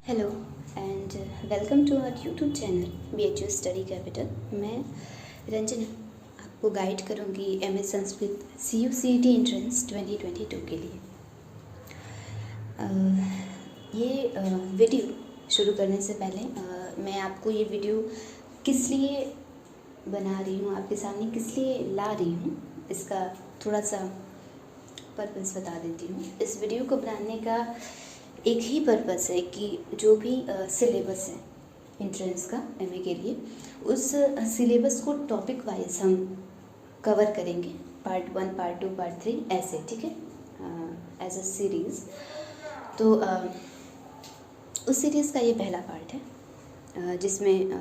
Hello and welcome to our YouTube channel BHU study capital. मैं रंजना आपको guide करूंगी MA Sanskrit CUCET entrance 2022 के लिए। ये वीडियो शुरू करने से पहले मैं आपको ये वीडियो किस लिए बना रही हूँ, आपके सामने किस लिए ला रही हूँ, इसका थोड़ा सा पर्पस बता देती हूँ। इस वीडियो को बनाने का एक ही पर्पस है कि जो भी सिलेबस है एंट्रेंस का MA के लिए, उस सिलेबस को टॉपिक वाइज हम कवर करेंगे, पार्ट 1, पार्ट 2, पार्ट 3 ऐसे, ठीक है, एज अ सीरीज़। तो उस सीरीज़ का ये पहला पार्ट है जिसमें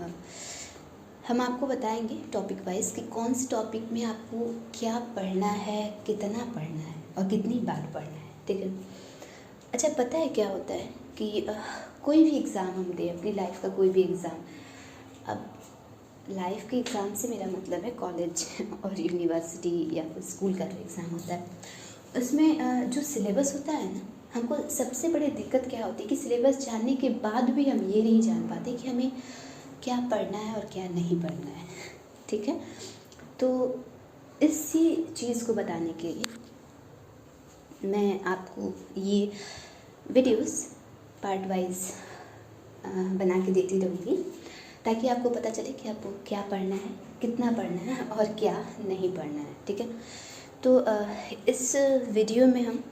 हम आपको बताएंगे टॉपिक वाइज कि कौन से टॉपिक में आपको क्या पढ़ना है, कितना पढ़ना है और कितनी बार पढ़ना है, ठीक है। अच्छा, पता है क्या होता है कि कोई भी एग्ज़ाम हम दें, अपनी लाइफ का कोई भी एग्ज़ाम, अब लाइफ के एग्ज़ाम से मेरा मतलब है कॉलेज और यूनिवर्सिटी या फिर स्कूल का जो एग्ज़ाम होता है, उसमें जो सिलेबस होता है ना, हमको सबसे बड़ी दिक्कत क्या होती है कि सिलेबस जानने के बाद भी हम ये नहीं जान पाते कि हमें क्या पढ़ना है और क्या नहीं पढ़ना है, ठीक है। तो इसी चीज़ को बताने के लिए मैं आपको ये वीडियोस पार्ट वाइज बना के देती रहूँगी, ताकि आपको पता चले कि आपको क्या पढ़ना है, कितना पढ़ना है और क्या नहीं पढ़ना है, ठीक है। तो इस वीडियो में हम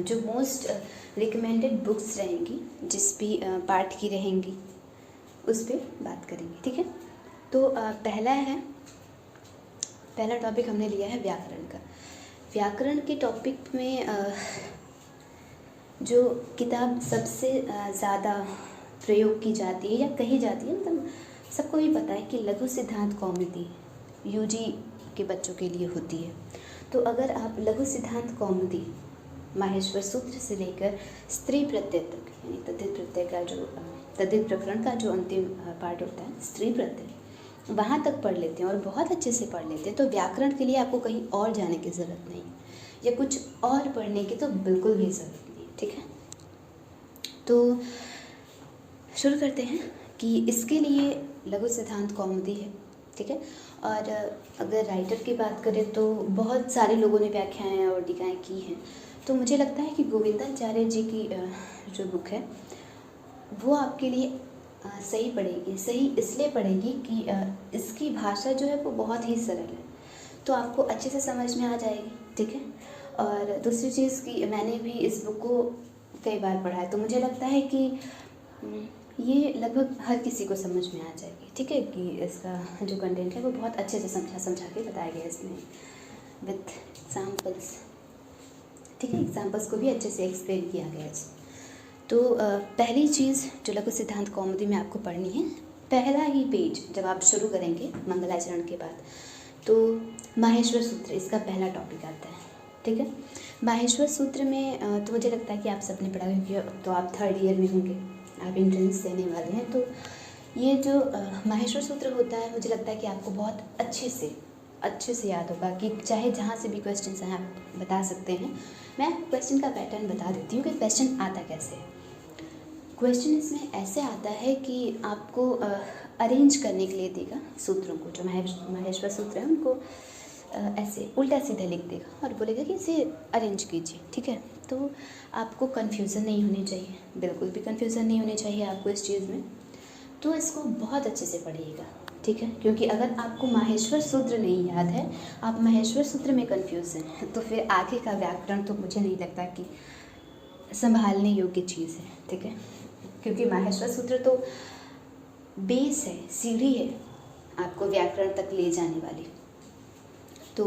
जो मोस्ट रिकमेंडेड बुक्स रहेंगी, जिस भी पार्ट की रहेंगी, उस पर बात करेंगे, ठीक है। तो पहला टॉपिक हमने लिया है व्याकरण का। व्याकरण के टॉपिक में जो किताब सबसे ज़्यादा प्रयोग की जाती है या कही जाती है, मतलब सबको ही पता है कि लघु सिद्धांत कौमुदी UG के बच्चों के लिए होती है। तो अगर आप लघु सिद्धांत कौमुदी माहेश्वर सूत्र से लेकर स्त्री प्रत्यय तक, यानी तद्धित प्रकरण का जो अंतिम पार्ट होता है, स्त्री प्रत्यय, वहाँ तक पढ़ लेते हैं और बहुत अच्छे से पढ़ लेते हैं, तो व्याकरण के लिए आपको कहीं और जाने की ज़रूरत नहीं या कुछ और पढ़ने की तो बिल्कुल भी ज़रूरत नहीं, ठीक है। तो शुरू करते हैं कि इसके लिए लघु सिद्धांत कौमुदी है, ठीक है। और अगर राइटर की बात करें तो बहुत सारे लोगों ने व्याख्याएँ और टीकाएँ की हैं, तो मुझे लगता है कि गोविंदाचार्य जी की जो बुक है वो आपके लिए सही पड़ेगी। सही इसलिए पड़ेगी कि इसकी भाषा जो है वो बहुत ही सरल है, तो आपको अच्छे से समझ में आ जाएगी, ठीक है। और दूसरी चीज़ कि मैंने भी इस बुक को कई बार पढ़ा है, तो मुझे लगता है कि ये लगभग हर किसी को समझ में आ जाएगी, ठीक है, कि इसका जो कंटेंट है वो बहुत अच्छे से समझा के बताया गया है इसमें विथ एग्जाम्पल्स, ठीक है। एग्जाम्पल्स को भी अच्छे से एक्सप्लेन किया गया है इसमें। तो पहली चीज़ जो लघु सिद्धांत कौमुदी में आपको पढ़नी है, पहला ही पेज जब आप शुरू करेंगे मंगलाचरण के बाद, तो माहेश्वर सूत्र इसका पहला टॉपिक आता है, ठीक है। माहेश्वर सूत्र में तो मुझे लगता है कि आप सबने पढ़ा, क्योंकि तो आप 3rd ईयर में होंगे, आप एंट्रेंस देने वाले हैं, तो ये जो माहेश्वर सूत्र होता है, मुझे लगता है कि आपको बहुत अच्छे से याद होगा कि चाहे जहाँ से भी क्वेश्चन आए आप बता सकते हैं। मैं आपको क्वेश्चन का पैटर्न बता देती हूँ कि क्वेश्चन आता कैसे है। क्वेश्चन इसमें ऐसे आता है कि आपको अरेंज करने के लिए देगा सूत्रों को, जो माहेश्वर सूत्र है उनको ऐसे उल्टा सीधा लिख देगा और बोलेगा कि इसे अरेंज कीजिए, ठीक है। तो आपको कन्फ्यूज़न नहीं होनी चाहिए, बिल्कुल भी कन्फ्यूज़न नहीं होनी चाहिए आपको इस चीज़ में, तो इसको बहुत अच्छे से पढ़िएगा, ठीक है। क्योंकि अगर आपको माहेश्वर सूत्र नहीं याद है, आप माहेश्वर सूत्र में कन्फ्यूज़ हैं, तो फिर आगे का व्याकरण तो मुझे नहीं लगता कि संभालने योग्य चीज़ है, ठीक है। क्योंकि माहेश्वर सूत्र तो बेस है, सीढ़ी है आपको व्याकरण तक ले जाने वाली। तो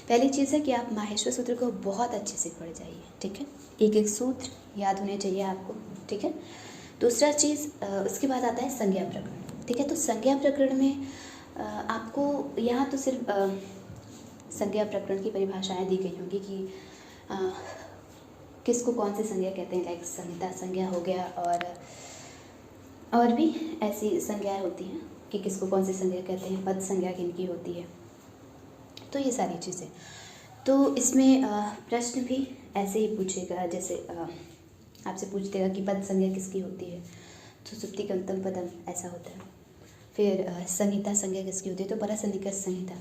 पहली चीज़ है कि आप माहेश्वर सूत्र को बहुत अच्छे से पढ़ जाइए, ठीक है। एक एक सूत्र याद होने चाहिए आपको, ठीक है। दूसरा चीज़ उसके बाद आता है संज्ञा प्रकरण, ठीक है। तो संज्ञा प्रकरण में आपको यहाँ तो सिर्फ संज्ञा प्रकरण की परिभाषाएं दी गई होंगी कि किसको कौन सी संज्ञा कहते हैं, लाइक संहिता संज्ञा हो गया, और भी ऐसी संज्ञाएं होती हैं कि किसको कौन सी संज्ञा कहते हैं, पद संज्ञा किनकी होती है, तो ये सारी चीज़ें। तो इसमें प्रश्न भी ऐसे ही पूछेगा, जैसे आपसे पूछ देगा कि पद संज्ञा किसकी होती है, तो सुप्तिकंतम पदम ऐसा होता है। फिर संहिता संज्ञा किसकी होती है, तो परासन्निकर्ष संहिता।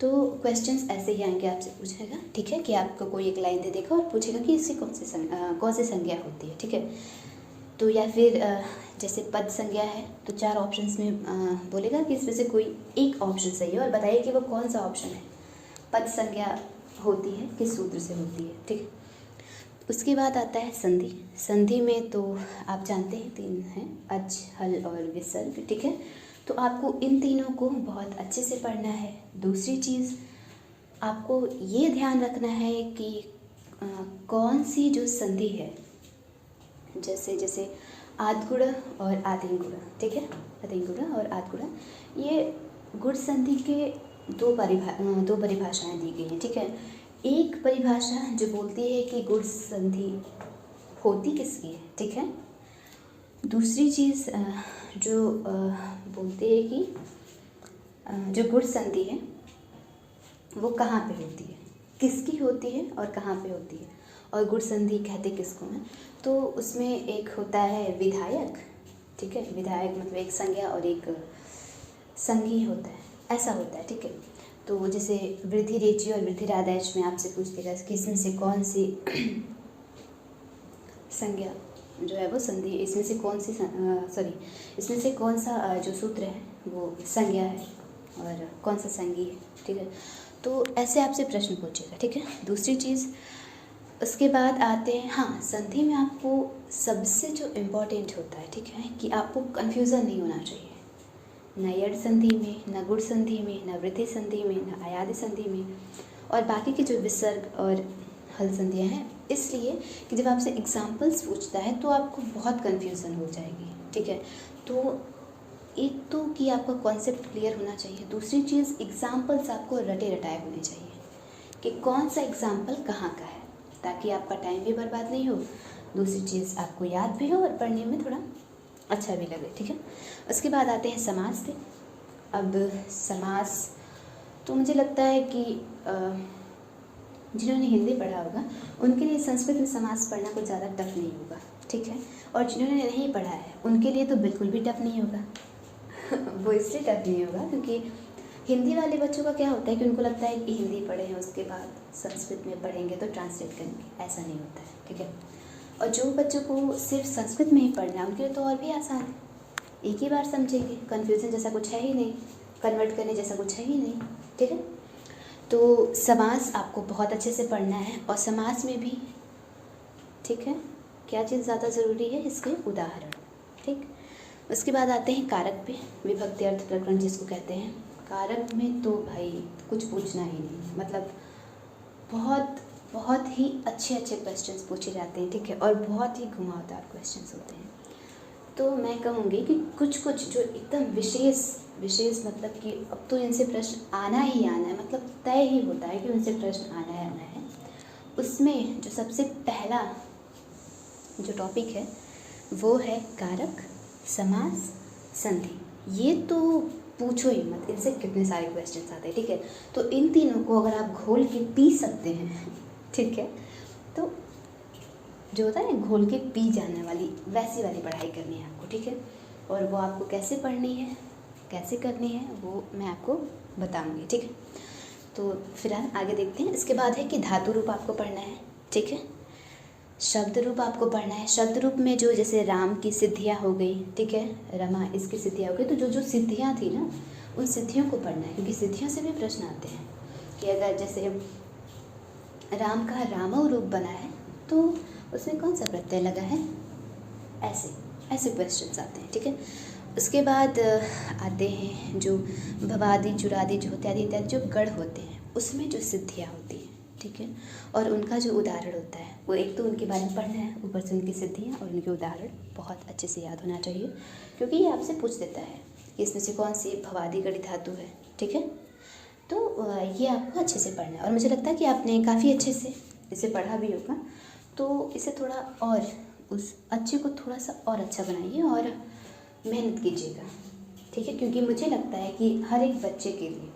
तो क्वेश्चंस ऐसे ही आएंगे, आपसे पूछेगा, ठीक है, कि आपको कोई एक लाइन दे देगा और पूछेगा कि इसकी कौन सी संज्ञा होती है, ठीक है। तो या फिर जैसे पद संज्ञा है तो 4 ऑप्शंस में बोलेगा कि इसमें से कोई एक ऑप्शन सही है और बताइए कि वो कौन सा ऑप्शन है। पद संज्ञा होती है किस सूत्र से होती है, ठीक है। उसके बाद आता है संधि। संधि में तो आप जानते हैं 3 हैं, अच, हल और विसर्ग, ठीक है। तो आपको इन तीनों को बहुत अच्छे से पढ़ना है। दूसरी चीज़ आपको ये ध्यान रखना है कि कौन सी जो संधि है, जैसे आद्गुण और आदिंगुण, ठीक है, आदिंगुण और आद्गुण, ये गुण संधि के दो परिभाषाएं दी गई हैं, ठीक है। एक परिभाषा जो बोलती है कि गुण संधि होती किसकी है, ठीक है। दूसरी चीज़ जो बोलते हैं कि जो गुण संधि है वो कहाँ पे होती है, किसकी होती है और कहाँ पे होती है, और गुण संधि कहते किसको हैं। तो उसमें एक होता है विधायक, ठीक है, विधायक मतलब एक संज्ञा और एक संघी होता है, ऐसा होता है, ठीक है। तो जैसे वृद्धि रेचि और वृद्धि राधायच में आपसे पूछ देगा कि इसमें से कौन सी संज्ञा जो है वो संधि, इसमें से कौन सी इसमें से कौन सा जो सूत्र है वो संज्ञा है और कौन सा संगी है, ठीक है। तो ऐसे आपसे प्रश्न पूछेगा, ठीक है। दूसरी चीज़ उसके बाद आते हैं, हाँ, संधि में आपको सबसे जो इम्पोर्टेंट होता है, ठीक है, कि आपको कन्फ्यूज़न नहीं होना चाहिए, न यड़ संधि में, न गुण संधि में, न वृद्धि संधि में, न अयादि संधि में, और बाकी के जो विसर्ग और हल संधियाँ हैं, इसलिए कि जब आपसे एग्जाम्पल्स पूछता है तो आपको बहुत कन्फ्यूज़न हो जाएगी, ठीक है। तो एक तो कि आपका कॉन्सेप्ट क्लियर होना चाहिए, दूसरी चीज़ एग्जाम्पल्स आपको रटे रटाए होने चाहिए कि कौन सा एग्जाम्पल कहाँ का है, ताकि आपका टाइम भी बर्बाद नहीं हो, दूसरी चीज़ आपको याद भी हो और पढ़ने में थोड़ा अच्छा भी लगे, ठीक है। उसके बाद आते हैं समास पे। अब समास तो मुझे लगता है कि जिन्होंने हिंदी पढ़ा होगा उनके लिए संस्कृत में समास पढ़ना कुछ ज़्यादा टफ नहीं होगा, ठीक है, और जिन्होंने नहीं पढ़ा है उनके लिए तो बिल्कुल भी टफ नहीं होगा वो इसलिए टफ नहीं होगा क्योंकि हिंदी वाले बच्चों का क्या होता है कि उनको लगता है कि हिंदी पढ़े हैं उसके बाद संस्कृत में पढ़ेंगे तो ट्रांसलेट करेंगे, ऐसा नहीं होता है, ठीक है। और जो बच्चों को सिर्फ संस्कृत में ही पढ़ना है उनके लिए तो और भी आसान है, एक ही बार समझेंगे, कन्फ्यूज़न जैसा कुछ है ही नहीं, कन्वर्ट करने जैसा कुछ है ही नहीं, ठीक है। तो समास आपको बहुत अच्छे से पढ़ना है, और समास में भी, ठीक है, क्या चीज़ ज़्यादा ज़रूरी है, इसके उदाहरण, ठीक। उसके बाद आते हैं कारक पे, विभक्ति अर्थ प्रकरण जिसको कहते हैं। कारक में तो भाई कुछ पूछना ही नहीं, मतलब बहुत ही अच्छे क्वेश्चंस पूछे जाते हैं, ठीक है, और बहुत ही घुमावदार क्वेश्चंस होते हैं। तो मैं कहूँगी कि कुछ जो एकदम विशेष मतलब कि अब तो इनसे प्रश्न आना ही आना है, मतलब तय ही होता है कि उनसे प्रश्न आना है। उसमें जो सबसे पहला जो टॉपिक है वो है कारक, समास, संधि। ये तो पूछो ही मत, इनसे कितने सारे क्वेश्चंस आते हैं, ठीक है। तो इन तीनों को अगर आप घोल के पी सकते हैं, ठीक है, तो जो होता है ना घोल के पी जाने वाली, वैसी वाली पढ़ाई करनी है आपको, ठीक है। और वो आपको कैसे पढ़नी है, कैसे करनी है, वो मैं आपको बताऊंगी, ठीक है। तो फिलहाल आगे देखते हैं। इसके बाद है कि धातु रूप आपको पढ़ना है, ठीक है, शब्द रूप आपको पढ़ना है। शब्द रूप में जो जैसे राम की सिद्धियाँ हो गई, ठीक है, रमा इसकी सिद्धियाँ हो गई, तो जो सिद्धियाँ थी ना उन सिद्धियों को पढ़ना है, क्योंकि सिद्धियों से भी प्रश्न आते हैं कि अगर जैसे राम का रामव रूप बना है तो उसमें कौन सा प्रत्यय लगा है, ऐसे क्वेश्चंस आते हैं, ठीक है। उसके बाद आते हैं जो भवादि, चुरादि, ज्योत्यादि इत्यादि जो गढ़ होते हैं उसमें जो सिद्धियाँ होती हैं, ठीक है, और उनका जो उदाहरण होता है वो एक तो उनके बारे में पढ़ना है, ऊपर से उनकी सिद्धियाँ और उनके उदाहरण बहुत अच्छे से याद होना चाहिए, क्योंकि ये आपसे पूछ देता है कि इसमें से कौन सी भवादि गढ़ी धातु है, ठीक है। तो ये आपको अच्छे से पढ़ना है, और मुझे लगता है कि आपने काफ़ी अच्छे से इसे पढ़ा भी होगा, तो इसे थोड़ा और उस अच्छे को थोड़ा सा और अच्छा बनाइए और मेहनत कीजिएगा, ठीक है, क्योंकि मुझे लगता है कि हर एक बच्चे के लिए,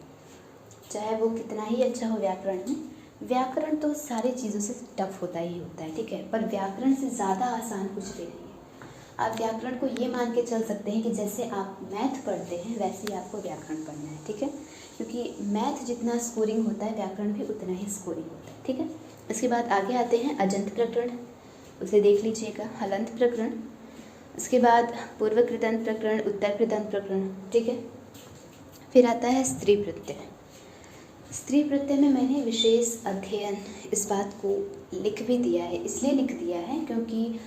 चाहे वो कितना ही अच्छा हो व्याकरण में, व्याकरण तो सारी चीज़ों से टफ होता ही होता है, ठीक है, पर व्याकरण से ज़्यादा आसान कुछ भी नहीं है। आप व्याकरण को ये मान के चल सकते हैं कि जैसे आप मैथ पढ़ते हैं वैसे ही आपको व्याकरण पढ़ना है, ठीक है, क्योंकि मैथ जितना स्कोरिंग होता है व्याकरण भी उतना ही स्कोरिंग होता है, ठीक है। इसके बाद आगे आते हैं अजंत प्रकरण, उसे देख लीजिएगा, हलंत प्रकरण, उसके बाद पूर्व कृदंत प्रकरण, उत्तर कृदंत प्रकरण, ठीक है। फिर आता है स्त्री प्रत्यय। स्त्री प्रत्यय में मैंने विशेष अध्ययन इस बात को लिख भी दिया है, इसलिए लिख दिया है क्योंकि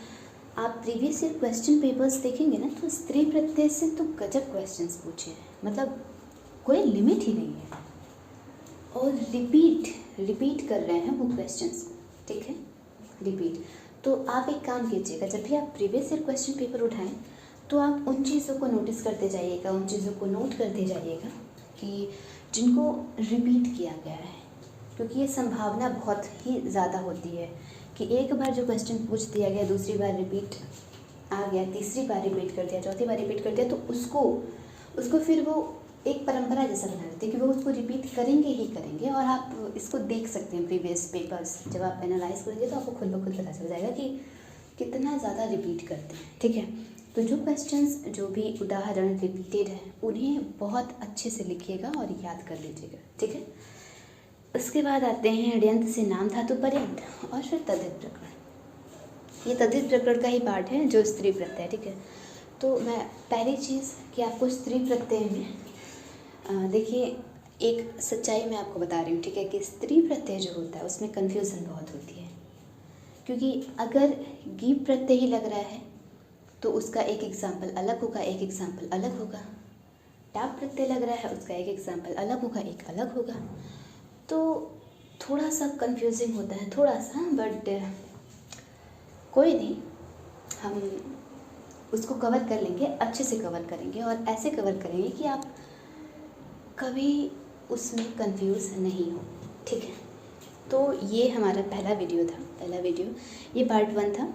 आप प्रीवियस ईयर क्वेश्चन पेपर्स देखेंगे ना तो स्त्री प्रत्यय से तो गजब क्वेश्चंस पूछे हैं, मतलब कोई लिमिट ही नहीं है, और रिपीट कर रहे हैं वो क्वेश्चंस को, ठीक है, रिपीट। तो आप एक काम कीजिएगा, जब भी आप प्रीवियस ईयर क्वेश्चन पेपर उठाएं तो आप उन चीज़ों को नोटिस करते जाइएगा, उन चीज़ों को नोट करते जाइएगा कि जिनको रिपीट किया गया है, क्योंकि ये संभावना बहुत ही ज़्यादा होती है कि एक बार जो क्वेश्चन पूछ दिया गया दूसरी बार रिपीट आ गया, तीसरी बार रिपीट कर दिया, चौथी बार रिपीट कर दिया, तो उसको फिर वो एक परंपरा जैसा बना देते हैं कि वो उसको रिपीट करेंगे ही करेंगे। और आप इसको देख सकते हैं प्रीवियस पेपर्स, जब आप एनालाइज करेंगे तो आपको खुद ब खुद पता चल जाएगा कि कितना ज़्यादा रिपीट करते हैं, ठीक है। तो जो क्वेश्चंस, जो भी उदाहरण रिपीटेड हैं उन्हें बहुत अच्छे से लिखिएगा और याद कर लीजिएगा, ठीक है। उसके बाद आते हैं ण्यंत से नाम धातु पर्यंत और फिर तद्धित प्रकरण। ये तद्धित प्रकरण का ही पार्ट है जो स्त्री प्रत्यय, ठीक है। तो मैं पहली चीज़ कि आपको स्त्री प्रत्यय में देखिए एक सच्चाई मैं आपको बता रही हूँ, ठीक है, कि स्त्री प्रत्यय जो होता है उसमें कन्फ्यूज़न बहुत होती है, क्योंकि अगर गीप प्रत्यय ही लग रहा है तो उसका एक एग्जाम्पल अलग होगा, एक एग्जाम्पल अलग होगा। टाप प्रत्यय लग रहा है उसका एक एग्जाम्पल अलग होगा, एक अलग होगा। तो थोड़ा सा कंफ्यूजिंग होता है, थोड़ा सा, बट कोई नहीं, हम उसको कवर कर लेंगे, अच्छे से कवर करेंगे और ऐसे कवर करेंगे कि आप कभी उसमें कंफ्यूज नहीं हो, ठीक है। तो ये हमारा पहला वीडियो, ये पार्ट 1 था।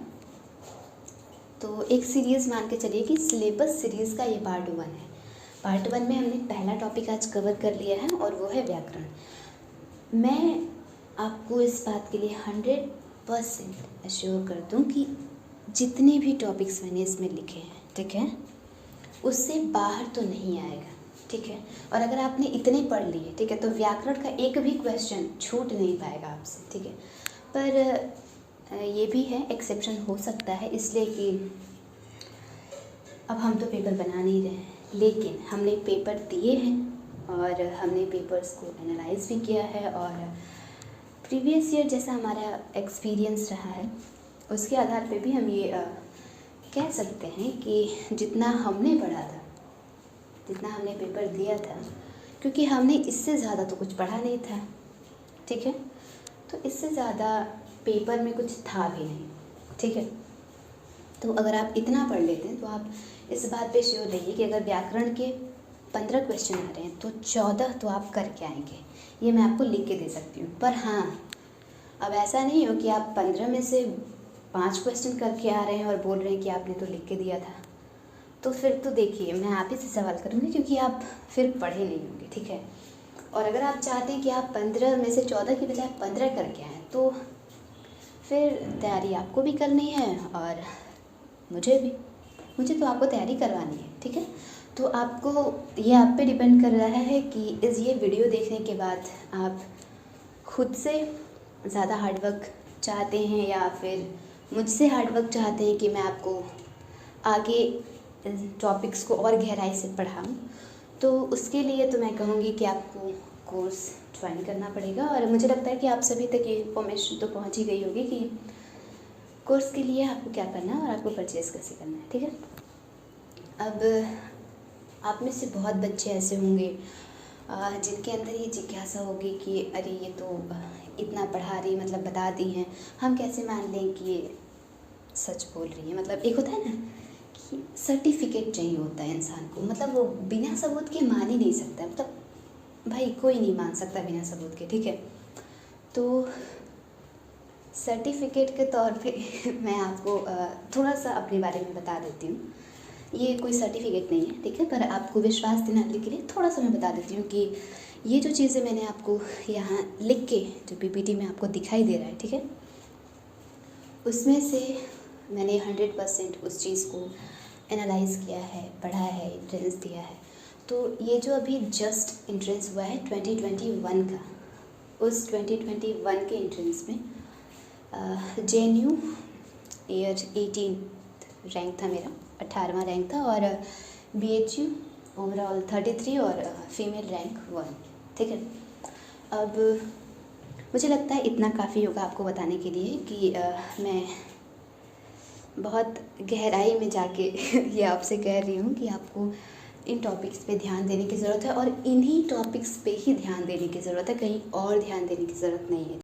तो एक सीरीज़ मान के चलिए कि सिलेबस सीरीज़ का ये पार्ट 1 है। पार्ट 1 में हमने पहला टॉपिक आज कवर कर लिया है और वो है व्याकरण। मैं आपको इस बात के लिए 100% एश्योर कर दूं कि जितने भी टॉपिक्स मैंने इसमें लिखे हैं, ठीक है, उससे बाहर तो नहीं आएगा, ठीक है। और अगर आपने इतने पढ़ लिए, ठीक है, तो व्याकरण का एक भी क्वेश्चन छूट नहीं पाएगा आपसे, ठीक है। पर ये भी है, एक्सेप्शन हो सकता है, इसलिए कि अब हम तो पेपर बना नहीं रहे हैं, लेकिन हमने पेपर दिए हैं और हमने पेपर्स को एनालाइज भी किया है और प्रीवियस ईयर जैसा हमारा एक्सपीरियंस रहा है उसके आधार पे भी हम ये कह सकते हैं कि जितना हमने पढ़ा था, जितना हमने पेपर दिया था, क्योंकि हमने इससे ज़्यादा तो कुछ पढ़ा नहीं था, ठीक है, तो इससे ज़्यादा पेपर में कुछ था भी नहीं, ठीक है। तो अगर आप इतना पढ़ लेते हैं तो आप इस बात पे श्योर रहिए कि अगर व्याकरण के 15 क्वेश्चन आ रहे हैं तो 14 तो आप करके आएंगे, ये मैं आपको लिख के दे सकती हूँ। पर हाँ, अब ऐसा नहीं हो कि आप 15 में से 5 क्वेश्चन करके आ रहे हैं और बोल रहे हैं कि आपने तो लिख के दिया था, तो फिर तो देखिए मैं आप ही से सवाल करूँगी, क्योंकि आप फिर पढ़े नहीं होंगे, ठीक है। और अगर आप चाहते हैं कि आप 15 में से 14 की बजाय 15 करके आएँ, तो फिर तैयारी आपको भी करनी है और मुझे तो आपको तैयारी करवानी है, ठीक है। तो आपको ये आप पे डिपेंड कर रहा है कि ये वीडियो देखने के बाद आप खुद से ज़्यादा हार्डवर्क चाहते हैं या फिर मुझसे हार्डवर्क चाहते हैं कि मैं आपको आगे टॉपिक्स को और गहराई से पढ़ाऊँ। तो उसके लिए तो मैं कहूँगी कि आपको कोर्स ज्वाइन करना पड़ेगा और मुझे लगता है कि आप सभी तक ये इन्फॉर्मेशन तो पहुँच ही गई होगी कि कोर्स के लिए आपको क्या करना है और आपको परचेज़ कैसे करना है, ठीक है। अब आप में से बहुत बच्चे ऐसे होंगे जिनके अंदर ये जिज्ञासा होगी कि अरे ये तो इतना पढ़ा रही, मतलब बता दी हैं, हम कैसे मान लें कि ये सच बोल रही है। मतलब एक होता है ना कि सर्टिफिकेट चाहिए होता है इंसान को, मतलब वो बिना सबूत के मान ही नहीं सकता, मतलब भाई कोई नहीं मान सकता बिना सबूत के, ठीक है। तो सर्टिफिकेट के तौर पे मैं आपको थोड़ा सा अपने बारे में बता देती हूँ ये कोई सर्टिफिकेट नहीं है, ठीक है, पर आपको विश्वास दिलाने के लिए थोड़ा सा मैं बता देती हूँ कि ये जो चीज़ें मैंने आपको यहाँ लिख के जो पीपीटी में आपको दिखाई दे रहा है, ठीक है, उसमें से मैंने 100% उस चीज़ को एनालाइज़ किया है, पढ़ा है, एंट्रेंस दिया है। तो ये जो अभी जस्ट एंट्रेंस हुआ है 2021 का, उस 2021 के एंट्रेंस में JNU ईयर 18 रैंक था मेरा, 18वां रैंक था, और BHU ओवरऑल 33 और फीमेल रैंक 1, ठीक है। अब मुझे लगता है इतना काफ़ी होगा आपको बताने के लिए कि मैं बहुत गहराई में जाके ये आपसे कह रही हूँ कि आपको इन टॉपिक्स पे ध्यान देने की ज़रूरत है, और इन्हीं टॉपिक्स पे ही ध्यान देने की ज़रूरत है, कहीं और ध्यान देने की ज़रूरत नहीं है।